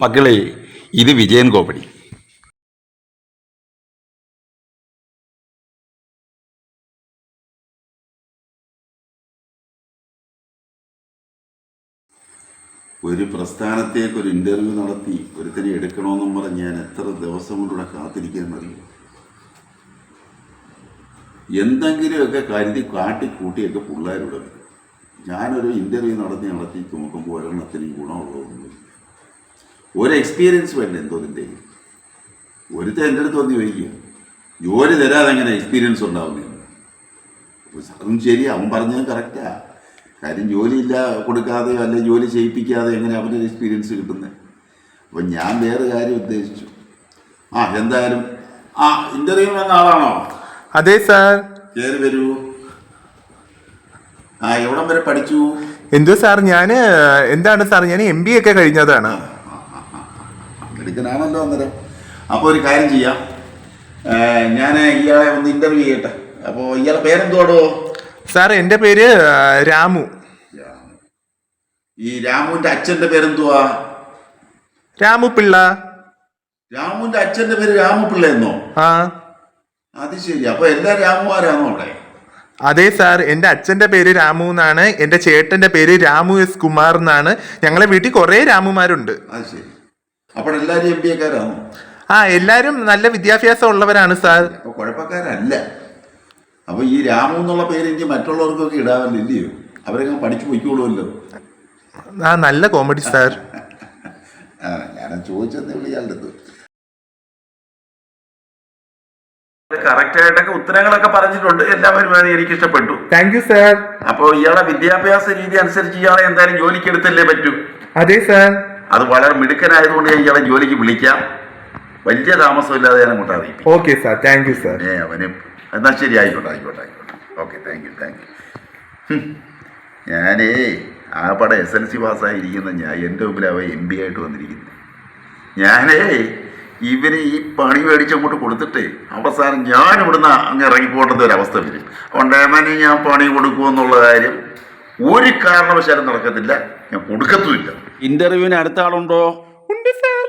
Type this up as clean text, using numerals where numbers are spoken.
മക്കളെ, ഇത് വിജയൻ കോമഡി. ഒരു പ്രസ്ഥാനത്തേക്ക് ഒരു ഇൻ്റർവ്യൂ നടത്തി ഒരുത്തിനെ എടുക്കണമെന്നും പറഞ്ഞ് ഞാൻ എത്ര ദിവസം കൊണ്ടിവിടെ കാത്തിരിക്കാമെന്നറിയും. എന്തെങ്കിലുമൊക്കെ കരുതി കാട്ടിക്കൂട്ടിയൊക്കെ പിള്ളേരുടെ ഞാനൊരു ഇൻ്റർവ്യൂ നടത്തി നോക്കുമ്പോൾ ഒരെണ്ണത്തിന് ഗുണമുള്ളതൊന്നും ഒരു എക്സ്പീരിയൻസ് വേണ്ട. എന്തോതിൻ്റെ ഒരുത്തൻ എൻ്റെ അടുത്ത് വന്ന് ചോദിക്കുക, ജോലി തരാതെ എങ്ങനെ എക്സ്പീരിയൻസ് ഉണ്ടാവുന്നതെന്ന്. അതും ശരി, അവൻ പറഞ്ഞത് കറക്റ്റാ. കാര്യം ജോലിയില്ല കൊടുക്കാതെയോ അല്ലെങ്കിൽ ജോലി ചെയ്യിപ്പിക്കാതെ എങ്ങനെ അവനൊരു എക്സ്പീരിയൻസ് കിട്ടുന്നത്. അപ്പം ഞാൻ വേറെ കാര്യം ഉദ്ദേശിച്ചു. എന്തായാലും ഇൻ്റർവ്യൂ വന്ന ആളാണോ? അതെ സാർ. കയറി വരൂ. എവിടം വരെ പഠിച്ചു? എന്തോ സാർ, എന്താണ് സാർ, ഞാൻ MBA ഒക്കെ കഴിഞ്ഞതാണ്. എടുക്കാനാണല്ലോ അന്നേരം. അപ്പോൾ ഒരു കാര്യം ചെയ്യാം, ഞാൻ ഇയാളെ ഒന്ന് ഇൻ്റർവ്യൂ ചെയ്യട്ടെ. അപ്പോൾ ഇയാളെ പേരെന്തോടോ? സാർ എൻ്റെ പേര് രാമു. ഈ രാമുവിൻ്റെ അച്ഛൻ്റെ പേരെന്തുവാ? രാമുപിള്ള. രാമുവിൻ്റെ അച്ഛൻ്റെ പേര് രാമുപിള്ള എന്നോ? അത് ശരി. അപ്പൊ എല്ലാ രാമുമാരാണോ അവിടെ? അതെ സാർ, എൻ്റെ അച്ഛൻ്റെ പേര് രാമു എന്നാണ്. എൻ്റെ ചേട്ടൻ്റെ പേര് രാമു S കുമാർ എന്നാണ്. ഞങ്ങളെ വീട്ടിൽ കുറേ രാമുമാരുണ്ട്. അത് ശരി. അപ്പോൾ എല്ലാവരും MBA-കാരാണോ? എല്ലാവരും നല്ല വിദ്യാഭ്യാസം ഉള്ളവരാണ് സാർ. അപ്പൊ കുഴപ്പക്കാരല്ല. അപ്പൊ ഈ രാമു എന്നുള്ള പേര് എനിക്ക് മറ്റുള്ളവർക്കൊക്കെ ഇടാവല്ലോ, അവരൊക്കെ പഠിച്ചു പോയിക്കോളുമല്ലോ. നല്ല കോമഡി സാർ. ഞാൻ ചോദിച്ചെന്നേ ഉള്ളൂ ഇയാളുടെ അടുത്ത്. കറക്റ്റായിട്ടൊക്കെ ഉത്തരങ്ങളൊക്കെ പറഞ്ഞിട്ടുണ്ട്. എല്ലാവരും എനിക്ക് ഇഷ്ടപ്പെട്ടു. Thank you sir. അപ്പോൾ ഇയാളെ വിദ്യാഭ്യാസ രീതി അനുസരിച്ച് ഇയാളെ എന്തായാലും ജോലിക്ക് എടുത്തല്ലേ പറ്റൂ. അതെ സാർ. അത് വളരെ മിടുക്കനായതുകൊണ്ട് ഞാൻ ഇയാളെ ജോലിക്ക് വിളിക്കാം. വലിയ താമസമില്ലാതെ ഞാൻ അങ്ങോട്ട് അറിയിക്കും. Okay sir, thank you sir. അവന് എന്നാൽ ശരി, ആയിക്കോട്ടെ. Okay, thank you. ഞാനേ ആപടെ SLC പാസ്സായിരിക്കുന്ന എൻ്റെ മുമ്പിൽ അവ MBA ആയിട്ട് വന്നിരിക്കുന്നത്. ഞാനേ ഇവന് ഈ പണി മേടിച്ചങ്ങോട്ട് കൊടുത്തിട്ട് അവസാനം ഞാൻ ഇവിടുന്ന് അങ്ങ് ഇറങ്ങിപ്പോകേണ്ട ഒരവസ്ഥ വരും. അതുകൊണ്ട് അവന് ഞാൻ പണി കൊടുക്കുമെന്നുള്ള കാര്യം ഒരു കാരണവശാലും നടക്കത്തില്ല, ഞാൻ കൊടുക്കത്തുമില്ല. ഇന്റർവ്യൂവിന് അടുത്ത ആളുണ്ടോ? ഉണ്ട് സാർ.